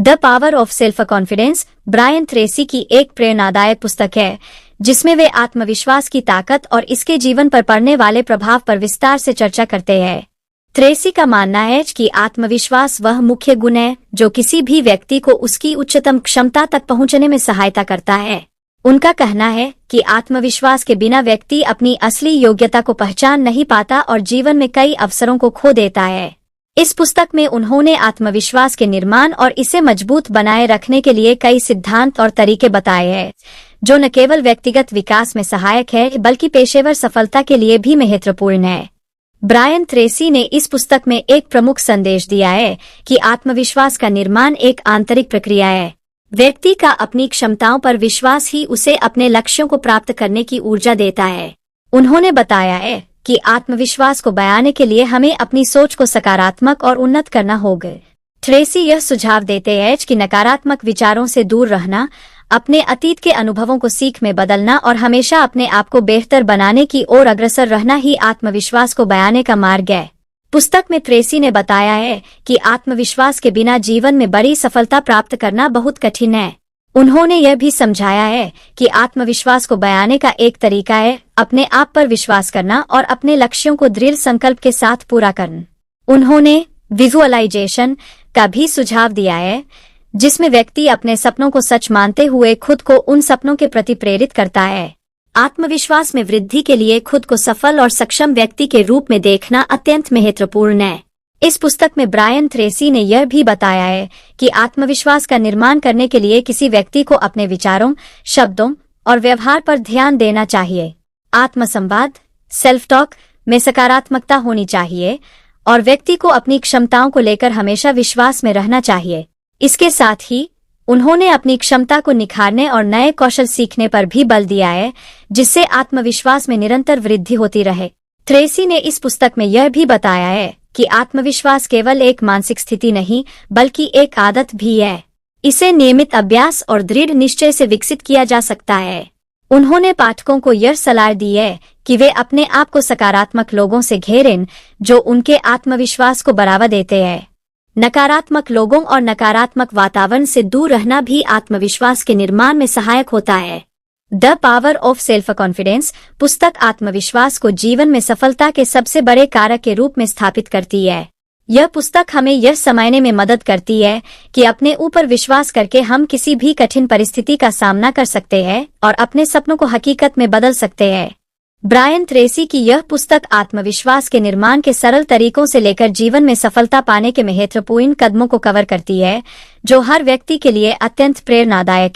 The power of self confidence Brian Tracy की एक प्रेरणादायक पुस्तक है जिसमें वे आत्मविश्वास की ताकत और इसके जीवन पर पड़ने वाले प्रभाव पर विस्तार से चर्चा करते हैं। ट्रेसी का मानना है कि आत्मविश्वास वह मुख्य गुण है जो किसी भी व्यक्ति को उसकी उच्चतम क्षमता तक पहुंचने में सहायता करता है। उनका कहना है कि आत्मविश्वास के बिना व्यक्ति अपनी असली योग्यता को पहचान नहीं पाता और जीवन में कई अवसरों को खो देता है। इस पुस्तक में उन्होंने आत्मविश्वास के निर्माण और इसे मजबूत बनाए रखने के लिए कई सिद्धांत और तरीके बताए हैं जो न केवल व्यक्तिगत विकास में सहायक है बल्कि पेशेवर सफलता के लिए भी महत्वपूर्ण है। ब्रायन ट्रेसी ने इस पुस्तक में एक प्रमुख संदेश दिया है कि आत्मविश्वास का निर्माण एक आंतरिक प्रक्रिया है। व्यक्ति का अपनी क्षमताओं पर विश्वास ही उसे अपने लक्ष्यों को प्राप्त करने की ऊर्जा देता है। उन्होंने बताया है कि आत्मविश्वास को बढ़ाने के लिए हमें अपनी सोच को सकारात्मक और उन्नत करना होगा। ट्रेसी यह सुझाव देते हैं कि नकारात्मक विचारों से दूर रहना, अपने अतीत के अनुभवों को सीख में बदलना और हमेशा अपने आप को बेहतर बनाने की ओर अग्रसर रहना ही आत्मविश्वास को बढ़ाने का मार्ग है। पुस्तक में ट्रेसी ने बताया है कि आत्मविश्वास के बिना जीवन में बड़ी सफलता प्राप्त करना बहुत कठिन है। उन्होंने यह भी समझाया है कि आत्मविश्वास को बढ़ाने का एक तरीका है अपने आप पर विश्वास करना और अपने लक्ष्यों को दृढ़ संकल्प के साथ पूरा करना। उन्होंने विजुअलाइजेशन का भी सुझाव दिया है जिसमें व्यक्ति अपने सपनों को सच मानते हुए खुद को उन सपनों के प्रति प्रेरित करता है। आत्मविश्वास में वृद्धि के लिए खुद को सफल और सक्षम व्यक्ति के रूप में देखना अत्यंत महत्वपूर्ण है। इस पुस्तक में ब्रायन ट्रेसी ने यह भी बताया है कि आत्मविश्वास का निर्माण करने के लिए किसी व्यक्ति को अपने विचारों, शब्दों और व्यवहार पर ध्यान देना चाहिए। आत्मसंवाद सेल्फ टॉक में सकारात्मकता होनी चाहिए और व्यक्ति को अपनी क्षमताओं को लेकर हमेशा विश्वास में रहना चाहिए। इसके साथ ही उन्होंने अपनी क्षमता को निखारने और नए कौशल सीखने पर भी बल दिया है जिससे आत्मविश्वास में निरंतर वृद्धि होती रहे। ट्रेसी ने इस पुस्तक में यह भी बताया है कि आत्मविश्वास केवल एक मानसिक स्थिति नहीं बल्कि एक आदत भी है। इसे नियमित अभ्यास और दृढ़ निश्चय से विकसित किया जा सकता है। उन्होंने पाठकों को यह सलाह दी है कि वे अपने आप को सकारात्मक लोगों से घेरें जो उनके आत्मविश्वास को बढ़ावा देते हैं। नकारात्मक लोगों और नकारात्मक वातावरण से दूर रहना भी आत्मविश्वास के निर्माण में सहायक होता है। The power of self confidence पुस्तक आत्मविश्वास को जीवन में सफलता के सबसे बड़े कारक के रूप में स्थापित करती है। यह पुस्तक हमें यह समझने में मदद करती है कि अपने ऊपर विश्वास करके हम किसी भी कठिन परिस्थिति का सामना कर सकते हैं और अपने सपनों को हकीकत में बदल सकते हैं। ब्रायन ट्रेसी की यह पुस्तक आत्मविश्वास के निर्माण के सरल तरीकों से लेकर जीवन में सफलता पाने के महत्वपूर्ण कदमों को कवर करती है जो हर व्यक्ति के लिए अत्यंत प्रेरणादायक है।